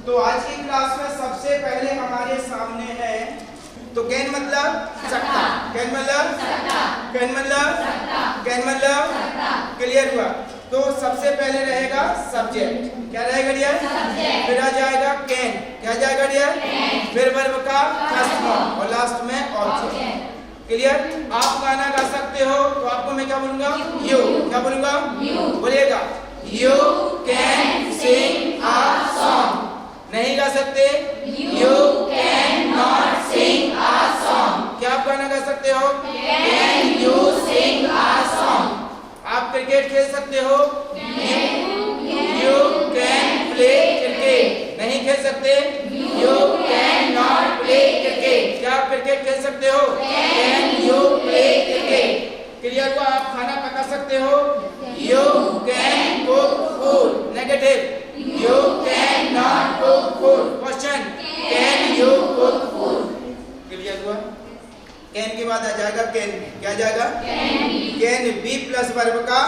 तो आज की क्लास में सबसे पहले हमारे सामने है तो कैन मतलब सकता, कैन मतलब सकता, कैन मतलब सकता, कैन मतलब क्लियर हुआ। तो सबसे पहले रहेगा सब्जेक्ट, क्या रहेगा डियर? सब्जेक्ट। फिर आ जाएगा कैन, क्या जाएगा डियर? फिर वर्ब का फर्स्ट फॉर्म और लास्ट में ऑब्जेक्ट। क्लियर? आप गाना गा सकते हो तो आपको मैं क्या बोलूंगा? यू। क्या बोलूंगा? यू। बोलिएगा you can sing a song. नहीं गा सकते? You can not sing a song. क्या आप गाना गा सकते हो? Can you sing a song. आप क्रिकेट खेल सकते हो? You can play cricket. नहीं खेल सकते? You can not play cricket. क्या आप क्रिकेट खेल सकते हो? Can you play cricket. Clear हुआ? आप खाना पका सकते हो? You can cook food. Negative you can not cook food. Question can you cook food. Clear हुआ? कैन के बाद आ जाएगा कैन, क्या जाएगा? कैन बी प्लस वर्ब का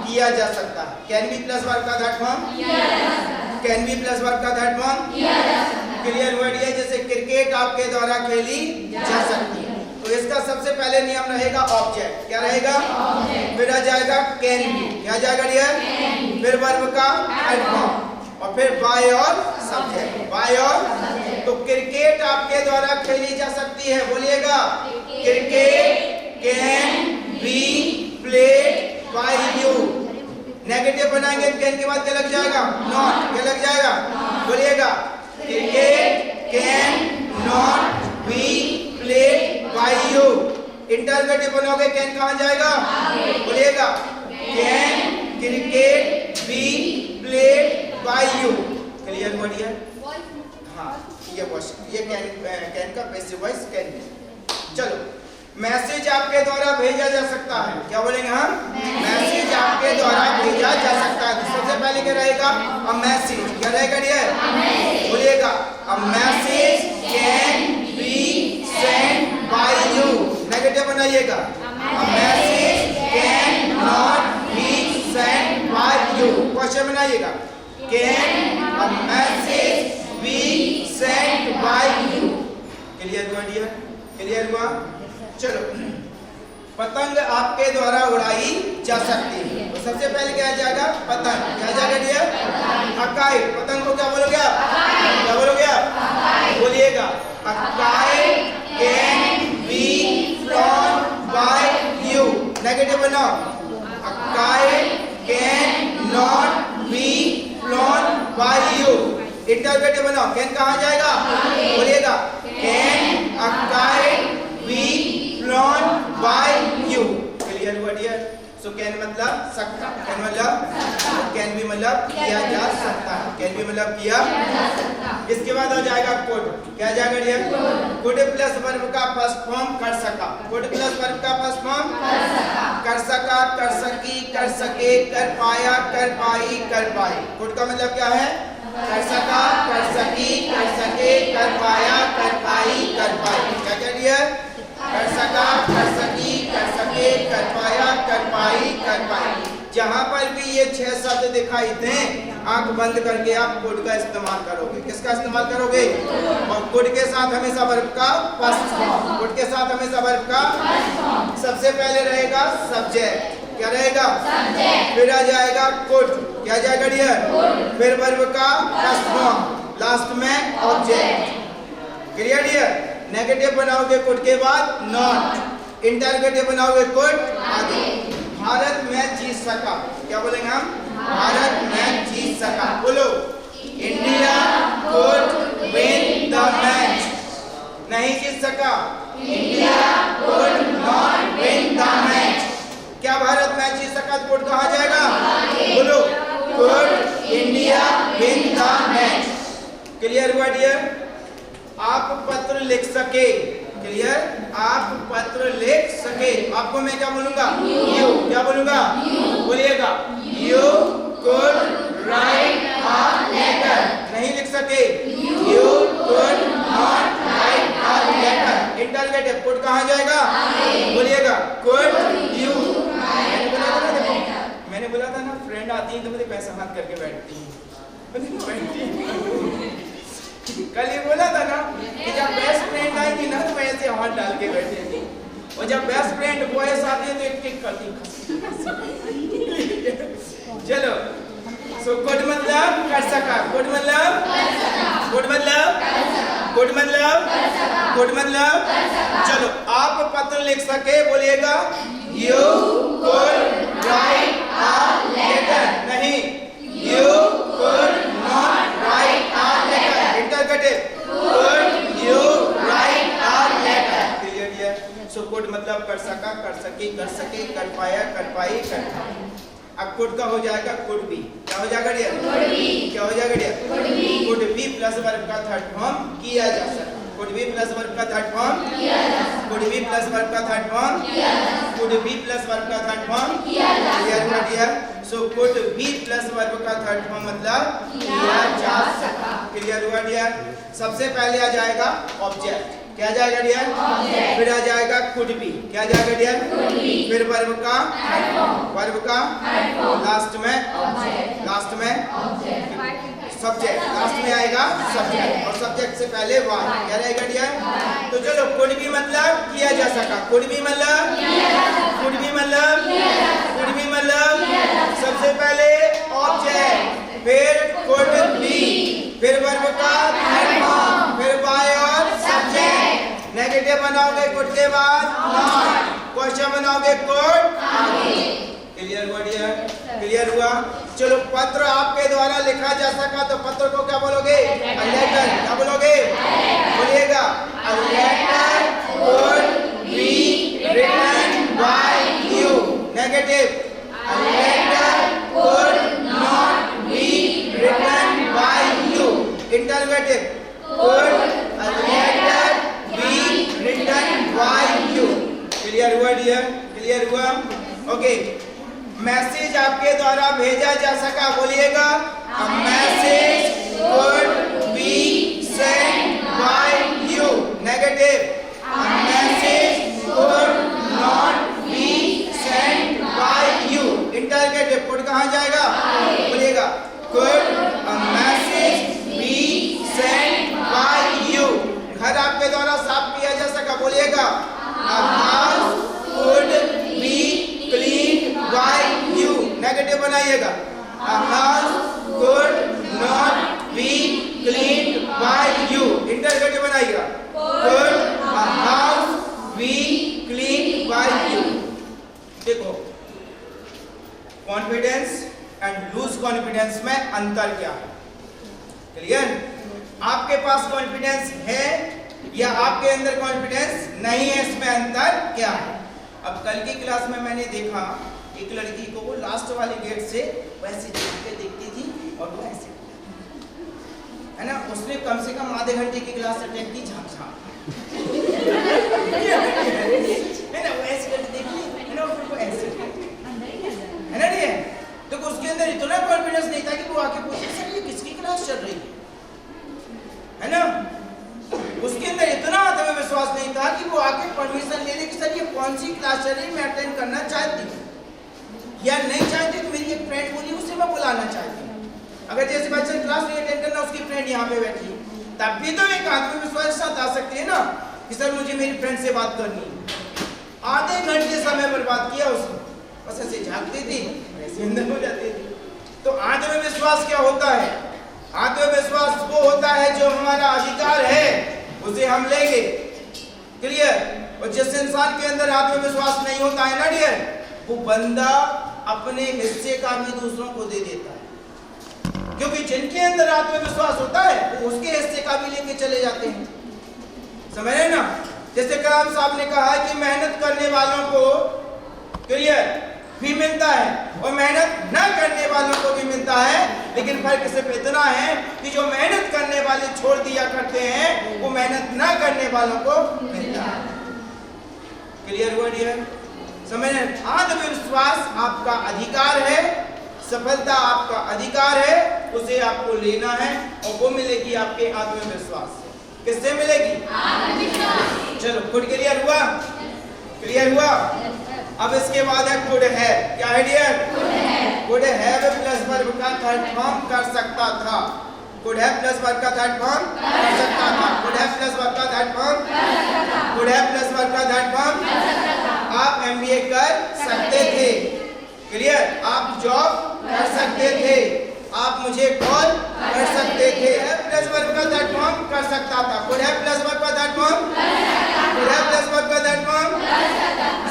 किया जा सकता है। कैन बी प्लस वर्ब का that form, can be plus verb का दैट फॉर्म। क्लियर हुआ डियर? जैसे क्रिकेट आपके द्वारा खेली जा सकती है। तो इसका सबसे पहले नियम रहेगा ऑब्जेक्ट, क्या रहेगा? फिर आ जाएगा कैन बी, क्या जाएगा डियर? फिर वर्ब का हेड फॉर्म और फिर बाय और सब्जेक्ट, बाय और। तो क्रिकेट आपके द्वारा खेली जा सकती है, बोलिएगा cricket can be played by you. Negative बनाएंगे कैन के बाद क्या लग जाएगा? नॉट। क्या लग जाएगा? बोलिएगा cricket can not be played by you. Interrogative बनाओगे कैन कहां जाएगा? बोलिएगा can cricket be played by you. Clear हुआ डियर? हाँ, ये क्वेश्चन, ये कैन का पैसिव वॉइस कैन। चलो, मैसेज आपके द्वारा भेजा जा सकता है, क्या बोलेंगे हम? मैसेज आपके द्वारा भेजा जा सकता है। सबसे पहले क्या रहेगा? A message. क्या रहेगा डियर? बोलिएगा a message can be send by you. Negative बनाइएगा a message can not be send by you. Question बनाइएगा can a message be send by you. Clear हुआ डियर? क्लियर हुआ? चलो, पतंग आपके द्वारा उड़ाई जा सकती है। तो सबसे पहले क्या जाएगा? पतंग। क्या जाएगा डियर? A kite. पतंग को क्या बोलोगे आप? क्या बोलोगे आप? बोलिएगा a kite can be flown by you. Negative बनाओ a kite can not be flown by you. Interrogative बनाओ कैन कहां जाएगा? बोलिएगा can a kite be flown by you. Clear हुआ डियर? सो कैन मतलब सकता, कैन मतलब, कैन भी मतलब किया जा सकता है, कैन भी मतलब किया जा सकता। इसके बाद आ जाएगा कुड। क्या जाएगा डियर? कुड प्लस वर्ब का फर्स्ट फॉर्म कर सका। कुड प्लस वर्ब का फर्स्ट फॉर्म कर सका, कर सका, कर सकी, कर सके, कर पाया, कर पाई, कर पाए। कुड का मतलब क्या है? कर सका, कर सकी, कर सके, कर पाया, कर पाई, कर पाई। क्या क्या डियर? कर सका, कर सकी, कर सके, कर पाया, कर पाई, कर पाई। जहां पर भी ये 6 शब्द दिखाई दें, आंख बंद करके आप कुड का इस्तेमाल करोगे। किसका इस्तेमाल करोगे? और कुड के साथ हमेशा वर्ब का फर्स्ट फॉर्म, कुड के साथ हमेशा वर्ब का फर्स्ट फॉर्म। सबसे पहले रहेगा सब्जेक्ट, क्या रहेगा? सब्जेक्ट। फिर आ जाएगा कुड, क्या जाएगा डियर? फिर वर्ब का फर्स्ट फॉर्म, लास्ट में ऑब्जेक्ट। Clear dear? नेगेटिव बनाओगे कुड के बाद नॉट। इंटरगेटिव बनाओगे कुड आगे। भारत मैच जीत सका। क्या बोलेंगे हम? भारत मैच जीत सका। बोलो India could win the match. नहीं जीत सका, India could not win the match. क्या भारत मैच जीत सका? कुड कहां जाएगा? बोलो could India win the match. Clear हुआ डियर? आप पत्र लिख सके। क्लियर? आप पत्र लिख सके। आपको मैं क्या बोलूंगा? यू। क्या बोलूंगा? बोलिएगा you could write a letter. नहीं लिख सके, you could not write a letter. Interrogative could कहां जाएगा? बोलिएगा कुड यू। मैंने बोला था ना, फ्रेंड आती है तो मुझे पैसा हाथ करके बैठती है। कल ये बोला था ना कि जब बेस्ट फ्रेंड आएगी ना तो ऐसे हाथ डाल के बैठेगी, और जब बेस्ट फ्रेंड बॉयज आते हैं तो एक टिक करती। चलो, सो गुड मतलब कर सका, गुड मतलब गुड मतलब गुड मतलब गुड मतलब। चलो, आप पत्र लिख सके बोलिएगा you could write a letter, नहीं you could not write a letter, interrogative could you write a letter. Clear है? सो कुड मतलब कर सका, कर सकी, कर सके, कर पाया, कर पाई, कर पाई। अब कुड का हो जाएगा कुड बी, क्या हो जाएगा डियर? क्या हो जाएगा dear? Could be plus verb का थर्ड फॉर्म किया जा सकता, कुड बी प्लस वर्ब का थर्ड फॉर्म किया जा सकता, कुड बी प्लस वर्ब का थर्ड फॉर्म किया जा सकता, कुड बी प्लस वर्ब का थर्ड फॉर्म किया जा सकता, dear. So could be plus verb का थर्ड फॉर्म मतलब किया जा सकता। क्लियर हुआ डियर? सबसे पहले आ जाएगा ऑब्जेक्ट, क्या जाएगा डियर? फिर आ जाएगा कुड बी, क्या जाएगा डियर? फिर वर्ब का लास्ट में सब्जेक्ट, लास्ट में आएगा सब्जेक्ट, और सब्जेक्ट से पहले वाई, क्या रहेगा डियर? तो चलो, कुड बी मतलब किया जा सका, कुड बी मतलब सबसे पहले ऑब्जेक्ट, फिर कुड बी, फिर वर्ब का थर्ड फॉर्म, फिर वाई और सब्जेक्ट। नेगेटिव बनाओगे कुड के बाद नॉट, क्वेश्चन बनाओगे कुड आगे। क्लियर हुआ डियर? क्लियर हुआ? चलो, पत्र आपके द्वारा लिखा जा सका तो पत्र को क्या बोलोगे? अ लेटर, क्या बोलोगे? बोलिएगा a letter could be written by you. Negative a letter could not be written by you. Interrogative could a letter be written by you. Clear हुआ डियर? क्लियर हुआ? ओके, मैसेज आपके द्वारा भेजा जा सका, बोलिएगा a message could be sent by you. Negative a message could not be sent by you. Interrogative could कहाँ जाएगा? बोलिएगा could a message be sent by you. घर आपके द्वारा साफ किया जा सका, बोलिएगा a house could be clean by you. Negative बनाइएगा a house could not be clean by you. Interrogative बनाइएगा could a house be clean by you. देखो, कॉन्फिडेंस एंड लूज कॉन्फिडेंस में अंतर क्या है? क्लियर? आपके पास कॉन्फिडेंस है या आपके अंदर कॉन्फिडेंस नहीं है, इसमें अंतर क्या है? अब कल की क्लास में मैंने देखा एक लड़की को, वो लास्ट वाले गेट से वैसे देखती थी और वो ऐसे, है ना, उसने कम से कम आधे घंटे की क्लास अटेंड की, झाँक है ना, वो ऐसे करके देखी, है ना, फिर वो ऐसे, है ना, नहीं? तो उसके अंदर इतना कॉन्फिडेंस नहीं था कि वो आके पूछे सर ये किसकी क्लास चल रही है ना। उसके अंदर इतना आत्मविश्वास नहीं था कि वो आके परमिशन ले ले कि सर ये कौन सी क्लास चल रही, मैं अटेंड करना चाहती हूँ या नहीं चाहती। तो मेरी एक फ्रेंड बोली उसे मैं बुलाना चाहती हूँ। अगर जैसे बच्चे क्लास नहीं अटेंड करना, उसकी फ्रेंड यहाँ पे बैठी, तब भी तो एक आत्मविश्वास के साथ आ सकती है ना कि सर मुझे मेरी फ्रेंड से बात करनी है। आधे घंटे समय बर्बाद किया उसने, बस ऐसे झाँकती थी, ऐसे अंदर हो जाती थी। तो आत्मविश्वास क्या होता है? आत्मविश्वास वो होता है जो हमारा अधिकार है उसे हम लेंगे। क्लियर? और जिस इंसान के अंदर आत्मविश्वास नहीं होता है ना डियर, वो बंदा अपने हिस्से का भी दूसरों को दे देता है, क्योंकि जिनके अंदर आत्मविश्वास होता है वो उसके हिस्से का भी लेके चले जाते हैं। समझ रहे ना? जैसे कलाम साहब ने कहा कि मेहनत करने वालों को क्लियर भी मिलता है और मेहनत न करने वालों को भी मिलता है, लेकिन फर्क सिर्फ इतना है कि जो मेहनत करने वाले छोड़ दिया करते हैं वो मेहनत न करने वालों को मिलता है। क्लियर हुआ डियर? समझ रहे? आत्मविश्वास आपका अधिकार है, सफलता आपका अधिकार है, उसे आपको लेना है और वो मिलेगी आपके आत्मविश्वास से। किससे मिलेगी? आत्मविश्वास। चलो, गुड क्लियर हुआ? क्लियर हुआ? अब इसके बाद है गुड है। क्या है डियर? गुड है। कुड हैव प्लस वर्ब का थर्ड फॉर्म कर सकता था। कुड हैव प्लस वर्ब का थर्ड फॉर्म कर सकता था। कुड हैव प्लस वर्ब का third form could have plus verb का थर्ड फॉर्म आप एमबीए कर सकते थे। क्लियर? आप जॉब कर सकते थे। आप मुझे कॉल कर सकते थे। प्लस वर्ब का थर्ड फॉर्म कर सकता था। कुड हैव प्लस वर्ब का third form could have plus verb का थर्ड फॉर्म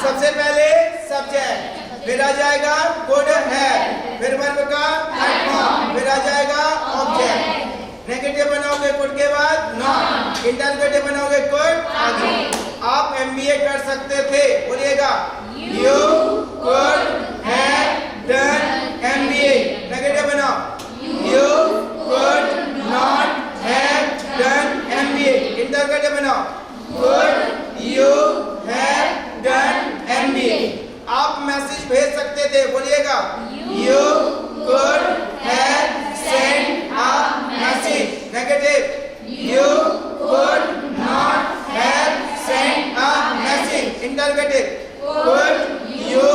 सबसे पहले सब्जेक्ट, फिर आ जाएगा कुड हैव, फिर वर्ब का थर्ड फॉर्म, फिर आ जाएगा ऑब्जेक्ट। नेगेटिव बनाओगे कुड के बाद नॉट, इंटररोगेटिव बनाओगे कुड आगे। आप एमबीए कर सकते थे। बोलिएगा you could have done MBA. Negative बनाओ you could not have done MBA. Interrogative बनाओ could you have done MBA. आप मैसेज भेज सकते थे। बोलिएगा you could have send a message. Negative you could not have send a message. Interrogative could you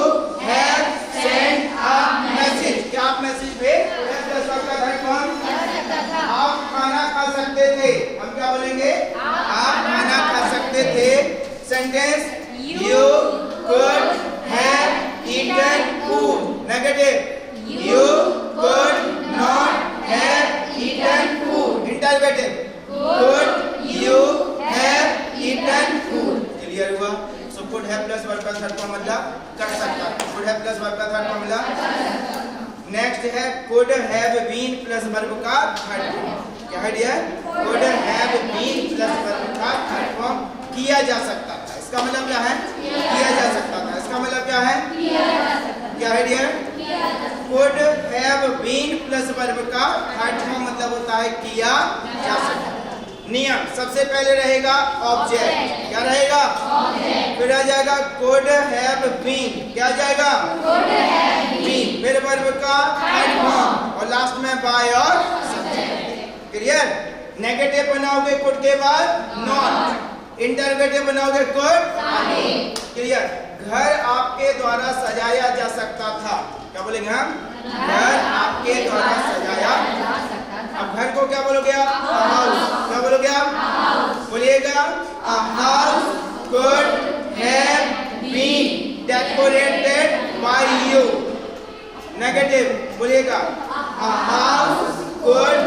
have send a message. क्या आप message भेज सकते? आप खाना खा सकते थे। हम क्या बोलेंगे? आप खाना खा सकते थे। Sentence you could have eaten food. Negative you could not have eaten food. Interrogative could you have eaten food. Clear हुआ? So could have plus verb का थर्ड फॉर्म मतलब कर सकता। could have plus verb का third form मतलब next है could have been plus verb का third form. क्या है dear? could have been plus verb का थर्ड फॉर्म किया जा सकता था। इसका मतलब क्या है? किया जा सकता था। इसका मतलब क्या है? क्या है dear? Could have been plus verb का थर्ड फॉर्म मतलब होता है किया जा सकता। नियम सबसे पहले रहेगा ऑब्जेक्ट। क्या रहेगा? ऑब्जेक्ट। फिर आ जाएगा कुड हैव बीन। क्या आ जाएगा? Could have been. फिर वर्ब का थर्ड फॉर्म और लास्ट में बाय और सब्जेक्ट। क्लियर? नेगेटिव बनाओगे कुड के बाद नॉट, इंटररोगेटिव बनाओगे कुड आगे। क्लियर? घर आपके द्वारा सजाया जा सकता था। क्या बोलेंगे हम? घर आपके द्वारा सजाया जा सकता था। अब घर को क्या बोलोगे आप? हाउस। क्या बोलोगे आप? बोलिएगा a house could have been decorated by you. Negative बोलिएगा a house could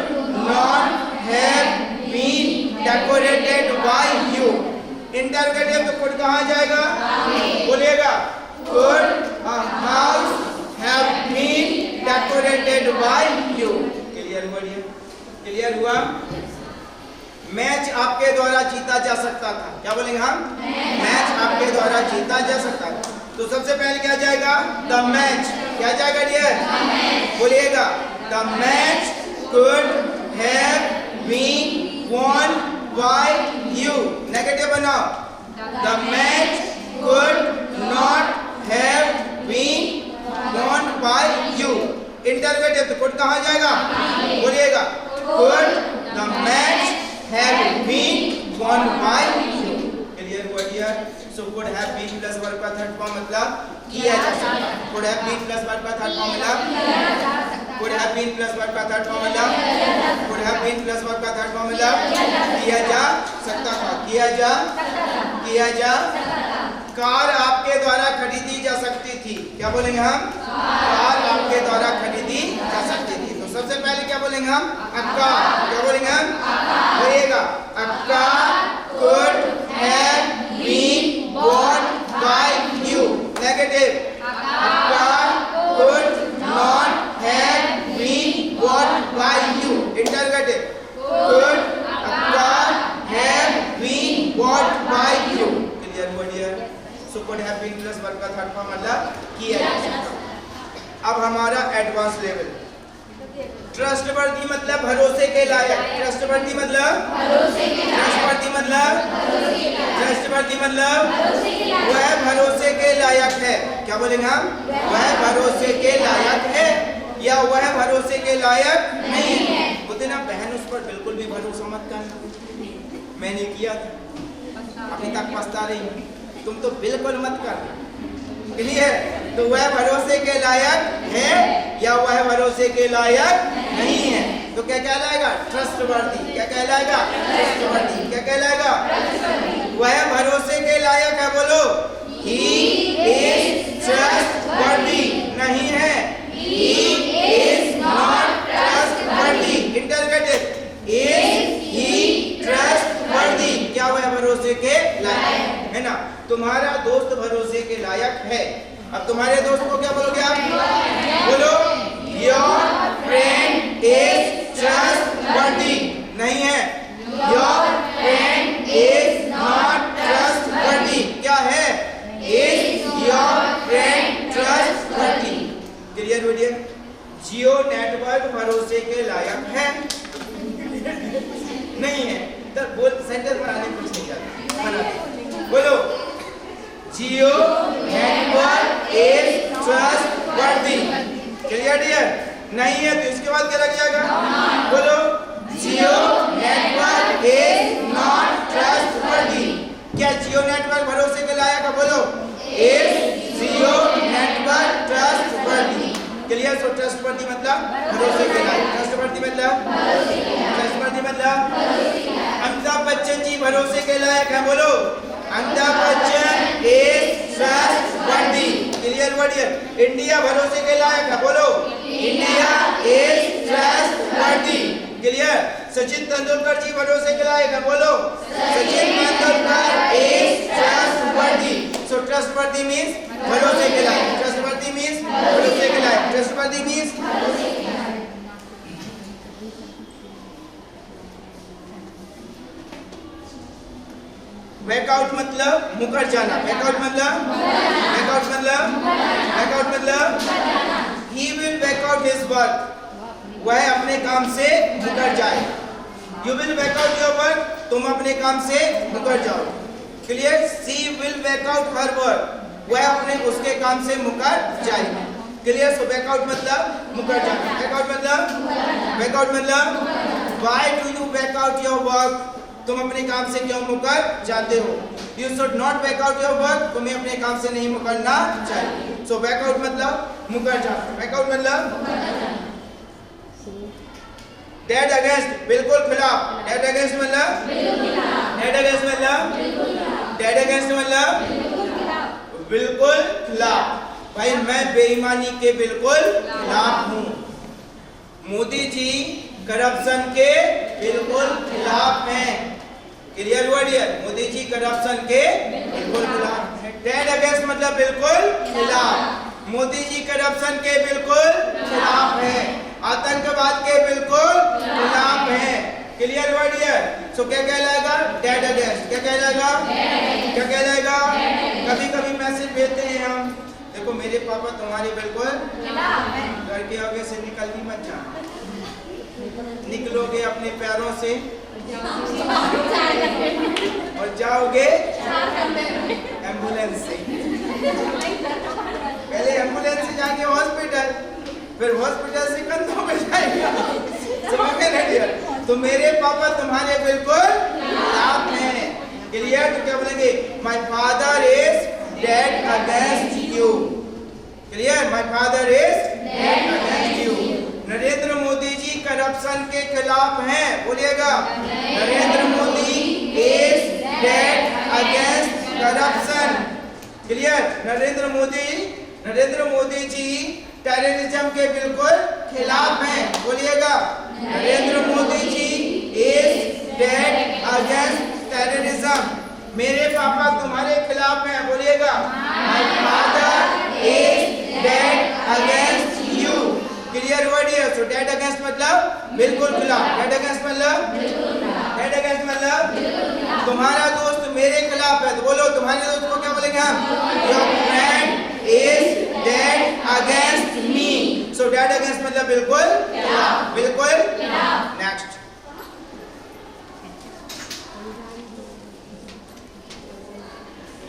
not have been decorated by you. Interrogative तो कुड कहाँ जाएगा? बोलिएगा could a house have been decorated by you. Clear हुआ? क्लियर हुआ? मैच आपके द्वारा जीता जा सकता था। क्या बोलेंगे हम? मैच आपके द्वारा जीता जा सकता था। तो सबसे पहले क्या जाएगा? The match. क्या जाएगा डियर? बोलिएगा the match could have been won by you. Negative बनाओ the match could not have been won by you. Interrogative तो could कहाँ जाएगा? बोलिएगा could the match have been won by you. Clear हुआ dear? So could have been plus verb का third form मतलब किया जा सकता। could have been plus verb का थर्ड फॉर्म मतलब could have been plus verb का थर्ड फॉर्म मतलब could have been plus verb का थर्ड फॉर्म मतलब किया जा सकता था। किया जा कार आपके द्वारा खरीदी जा सकती थी। क्या बोलेंगे हम? कार आपके द्वारा खरीदी जा सकती थी। तो सबसे पहले क्या बोलेंगे हम? a car। क्या बोलेंगे हम? बोलिएगा a car could have been bought by you. Negative a car could not have been bought by you. Interrogative could a car have been bought by you. Clear हुआ dear? So could have been plus verb का third form मतलब किया जा सकता। अब हमारा advance level. Trustworthy मतलब भरोसे के लायक। ट्रस्टवर्दी मतलब भरोसे के लायक। ट्रस्टवर्दी मतलब वह भरोसे के लायक है। क्या बोलेंगे हम? वह भरोसे के लायक है या वह भरोसे के लायक नहीं है। बोलते ना बहन उस पर बिल्कुल भी भरोसा मत करना, मैंने किया था अभी तक पछता रही हूँ, तुम तो बिल्कुल मत कर। क्लियर? तो वह भरोसे के लायक है या वह भरोसे के लायक नहीं है? तो क्या कहलाएगा? ट्रस्टवर्दी। क्या कहलाएगा? ट्रस्टवर्दी। क्या कहलाएगा? वह भरोसे के लायक है, बोलो। He is trustworthy। नहीं है, He is not trustworthy। Interrogative, is he trustworthy? क्या वह भरोसे के लायक है ना? तुम्हारा दोस्त भरोसे के लायक है। अब तुम्हारे दोस्त को क्या बोलोगे आप? बोलो, your friend is trustworthy। नहीं है, your friend is not trustworthy। क्या है? Is your friend trustworthy? Clear हो गया? जियो नेटवर्क भरोसे के लायक है नहीं है? तो बोल, सेंटेंस बनाने कुछ नहीं जाता। बोलो, Jio network is trustworthy. Clear dear? नहीं है तो इसके बाद क्या लग जाएगा? बोलो, Jio network is not trustworthy. क्या जियो नेटवर्क भरोसे के लायक है? बोलो, is Jio network trustworthy. Clear? So trustworthy मतलब भरोसे के लायक। ट्रस्टवर्दी मतलब अमिताभ बच्चन जी भरोसे के लायक है, बोलो। Amitabh Bachchan is trustworthy. Clear word? India भरोसे के लायक है, बोलो। India is trustworthy. Clear? Sachin Tendulkar ji भरोसे के लायक है, बोलो। Sachin Tendulkar is trustworthy. So trustworthy means भरोसे के लायक। ट्रस्टवर्दी मींस भरोसे के लायक। ट्रस्टवर्दी मींस बैकआउट मतलब मुकर जाना। बैकआउट मतलब he will back out his work। वह अपने काम से मुकर जाए। You will back out your work। तुम अपने काम से मुकर जाओ। Clear? She will back out her work। वह अपने उसके काम से मुकर जाएगी। क्लियर? सो बैकआउट मतलब मुकर जाना। बैकआउट मतलब why do you back out your work? तुम अपने काम से क्यों मुकर जाते हो? You should not back out your work। तुम्हें अपने काम से नहीं मुकरना चाहिए। So back out मतलब मुकर जाना। back out मतलब dead against, बिल्कुल खिलाफ। dead against मतलब बिल्कुल खिलाफ। भाई मैं बेईमानी के बिल्कुल खिलाफ हूँ। मोदी जी करप्शन के बिल्कुल खिलाफ हैं। Clear word? Modi ji corruption के बिल्कुल खिलाफ। डेड अगेंस्ट मतलब बिल्कुल खिलाफ। मोदी जी करप्शन के बिल्कुल खिलाफ है। आतंकवाद के बिल्कुल खिलाफ है। Clear word? सो क्या कहलाएगा? Dead against. क्या कहलाएगा? कभी कभी मैसेज भेजते हैं हम, देखो मेरे पापा तुम्हारे बिल्कुल घर के आगे से निकलनी मत जाना। निकलोगे अपने पैरों से और जाओगे एम्बुलेंस से। पहले एम्बुलेंस से जाके हॉस्पिटल, फिर हॉस्पिटल से कंधों पे जाएगा। समझ गए? तो मेरे पापा तुम्हारे बिल्कुल खिलाफ हैं। क्लियर? तो क्या बोलेंगे? My father is dead against you. Clear? My father is dead against you. Narendra Modi ji corruption के खिलाफ हैं। बोलिएगा, Narendra Modi is dead against corruption. Clear? Narendra Modi ji terrorism के बिल्कुल खिलाफ हैं। बोलिएगा, Narendra Modi ji is dead against terrorism. मेरे पापा तुम्हारे खिलाफ हैं। बोलिएगा, my father is dead against you. Clear word? So dead against मतलब बिल्कुल खिलाफ। डेड अगेंस्ट मतलब तुम्हारा दोस्त मेरे खिलाफ है। तो बोलो, तुम्हारे दोस्त को क्या बोलेंगे हम? Your friend is dead against me. So dead against मतलब बिल्कुल। नेक्स्ट,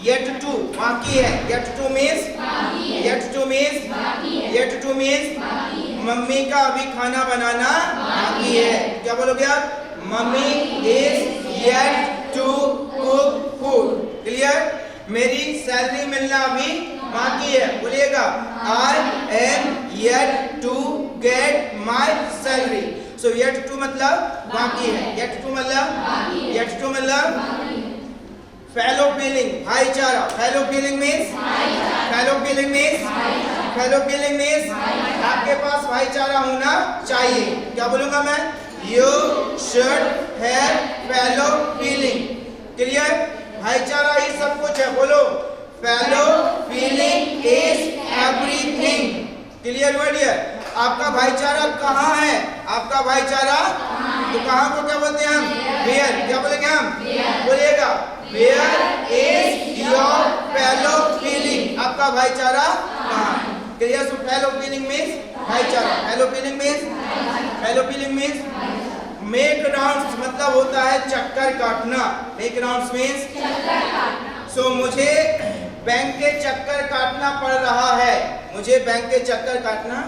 yet to बाकी है। yet to means मम्मी का अभी खाना बनाना बाकी है। क्या बोलोगे आप? Mummy is yet to cook food। Clear? मेरी सैलरी मिलना अभी बाकी है। बोलिएगा I am yet to get my salary. So yet to मतलब बाकी है, yet to मतलब fellow feeling, भाईचारा। fellow feeling means आपके पास भाईचारा होना चाहिए। क्या बोलूंगा मैं? You should have fellow feeling. Clear? भाईचारा ही सब कुछ है। बोलो fellow feeling is everything. Clear हुआ डियर? आपका भाईचारा कहाँ है? आपका भाईचारा तो कहाँ को क्या बोलते हैं हम? Where. क्या बोलेंगे हम? बोलिएगा Where is your fellow feeling? आपका भाईचारा कहाँ? क्लियर? सो fellow feeling means भाईचारा। fellow feeling means make rounds मतलब होता है चक्कर काटना। make rounds means चक्कर काटना। सो मुझे बैंक के चक्कर काटना पड़ रहा है। मुझे बैंक के चक्कर काटना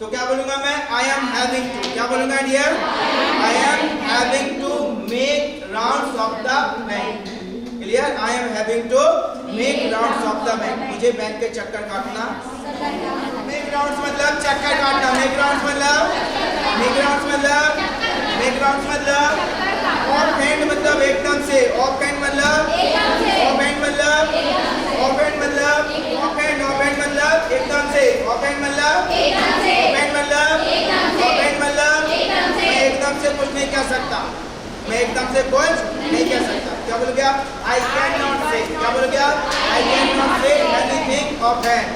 तो क्या बोलूंगा मैं? I am having to. क्या बोलूंगा dear? I am having to make rounds of the bank. Clear? I am having to make rounds of the bank. मुझे बैंक के चक्कर काटना। make rounds मतलब चक्कर काटना। make rounds मतलब offhand मतलब एकदम से। offhand मतलब एकदम से। offhand मतलब मैं एकदम से कुछ नहीं कह सकता। क्या बोल गया? I cannot say. क्या बोल गया? I cannot say anything offhand.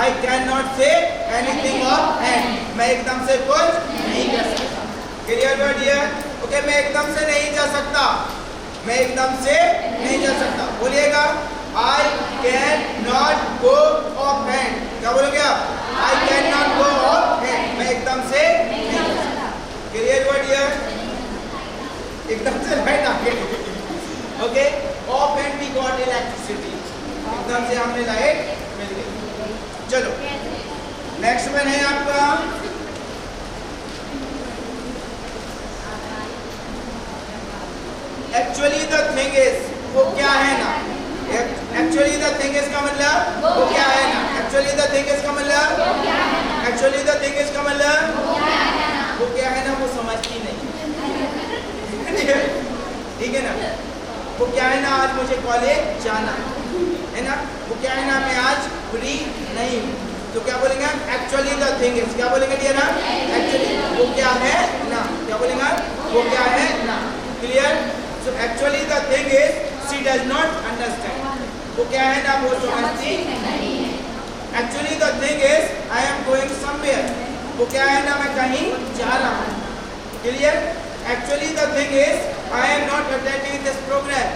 I cannot say anything offhand. मैं एकदम से कुछ नहीं कह सकता। Clear word dear? ओके, मैं एकदम से नहीं जा सकता। बोलिएगा I cannot go offhand. क्या बोलोगे आप? I cannot go offhand. मैं एकदम से नहीं जा सकता। Clear word dear? एकदम से राइट आगे। Okay, offhand we got electricity. एकदम से हमने लाइट मिल गई। चलो नेक्स्ट वन है आपका एक्चुअली द थिंग इज। वो क्या है ना? एक्चुअली द थिंग इज का मतलब वो क्या है ना? एक्चुअली द थिंग इज का मतलब वो क्या है ना? वो समझती नहीं। ठीक है ना? वो क्या है ना? आज मुझे कॉलेज जाना है ना? वो क्या है ना? मैं आज फ्री नहीं हूँ। तो क्या बोलेंगे? Actually the thing is. क्या बोलेंगे डियर ना? एक्चुअली वो क्या है ना? क्या बोलेंगे? वो क्या है ना? Clear? So actually the thing is she does not understand. वो क्या है ना? वो समझती नहीं है। Actually the thing is I am going somewhere. वो क्या है ना? मैं कहीं जा रहा हूँ। Clear? Actually the thing is I am not attending this programme.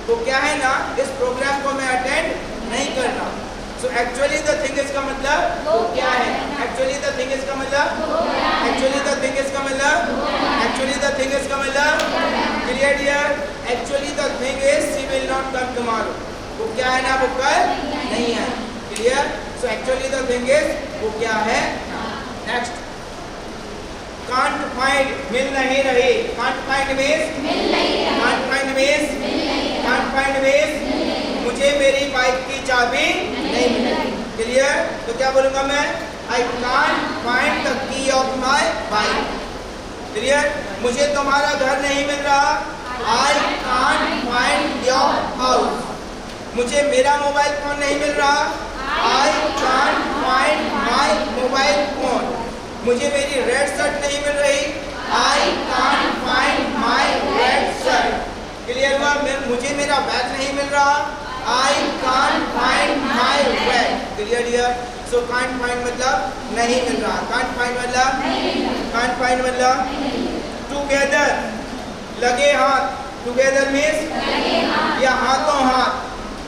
वो क्या है ना? इस प्रोग्राम को मैं अटेंड नहीं कर रहा। सो एक्चुअली द थिंग इज का मतलब वो क्या है? एक्चुअली द थिंग इज का मतलब clear dear? Actually the thing is she will not come tomorrow. वो क्या है ना? वो कल नहीं है। Clear? So actually the thing is वो क्या है? नेक्स्ट कांट फाइंड मिल नहीं रही। कांट फाइंड मींस मुझे मेरी बाइक की चाबी नहीं मिली। क्लियर? तो क्या बोलूंगा मैं? I can't find the key of my bike. Clear? मुझे तुम्हारा घर नहीं मिल रहा। I can't find your house. मुझे मेरा मोबाइल फोन नहीं मिल रहा। I can't find my mobile phone. मुझे मेरी रेड शर्ट नहीं मिल रही। I can't find my red shirt. Clear हुआ? मुझे मेरा बैग नहीं मिल रहा। I can't find my bag. Clear dear? So can't find मतलब नहीं मिल रहा। can't find मतलब together लगे हाथ। together means या हाथों हाथ।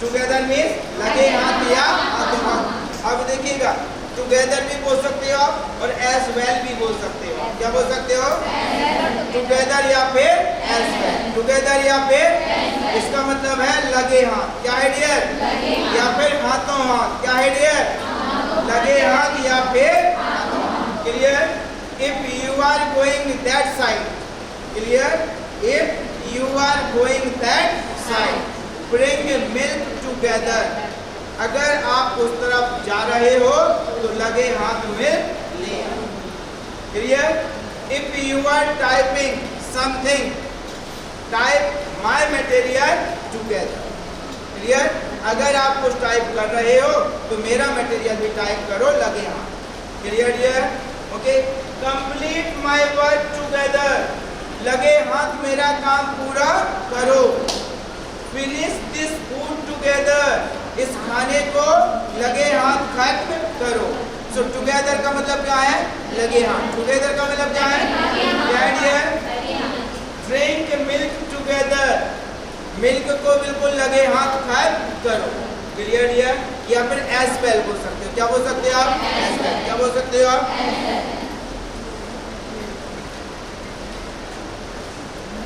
together means लगे हाथ या हाथों हाथ। अब देखिएगा together भी बोल सकते हो आप और as well भी बोल सकते हो। क्या बोल सकते हो? together या फिर as well। together या फिर इसका मतलब है लगे हाथ। क्या है डियर? या फिर हाथों हाथ। क्या है डियर? लगे हाथ या फिर हाथों हाथ। Clear? if you are going that side। Clear? if you are going that side bring milk together। अगर आप उस तरफ जा रहे हो तो लगे हाथ में ले आओ। Clear? If you are typing something, type my material together. Clear? अगर आप कुछ टाइप कर रहे हो तो मेरा मटेरियल भी टाइप करो लगे हाथ। Clear dear? Okay. Complete my work together, लगे हाथ मेरा काम पूरा करो। फिनिश दिस फूड टुगेदर, इस खाने को लगे हाथ खत्म करो। सो टुगेदर का मतलब क्या है? लगे हाथ। टुगेदर का मतलब क्या है? ड्रिंक मिल्क टुगेदर, मिल्क को बिल्कुल लगे हाथ खत्म करो। Clear dear? या फिर एज वेल बोल सकते हो। क्या बोल सकते हो आप? As well. क्या बोल सकते हो आप?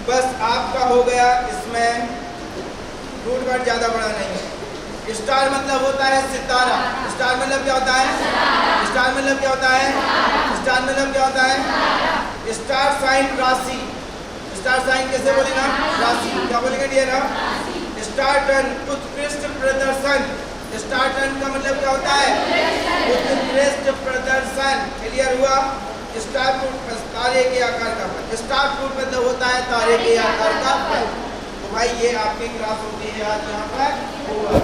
बस आपका हो गया। इसमें रूट वर्ड ज्यादा बड़ा नहीं है। स्टार मतलब होता है सितारा। स्टार मतलब क्या होता है? स्टार मतलब क्या होता है? स्टार मतलब क्या होता है? स्टार साइन राशि। स्टार साइन कैसे बोलेगा? राशि। क्या बोलेंगे डियर आप? स्टार टर्न उत्कृष्ट प्रदर्शन। स्टार टर्न का मतलब क्या होता है? उत्कृष्ट प्रदर्शन। क्लियर हुआ? स्टार फ्रूट तारे के आकार का फल। स्टार फ्रूट मतलब होता है तारे के आकार का फल। तो भाई ये आपकी क्लास होती है आज यहाँ पर हुआ।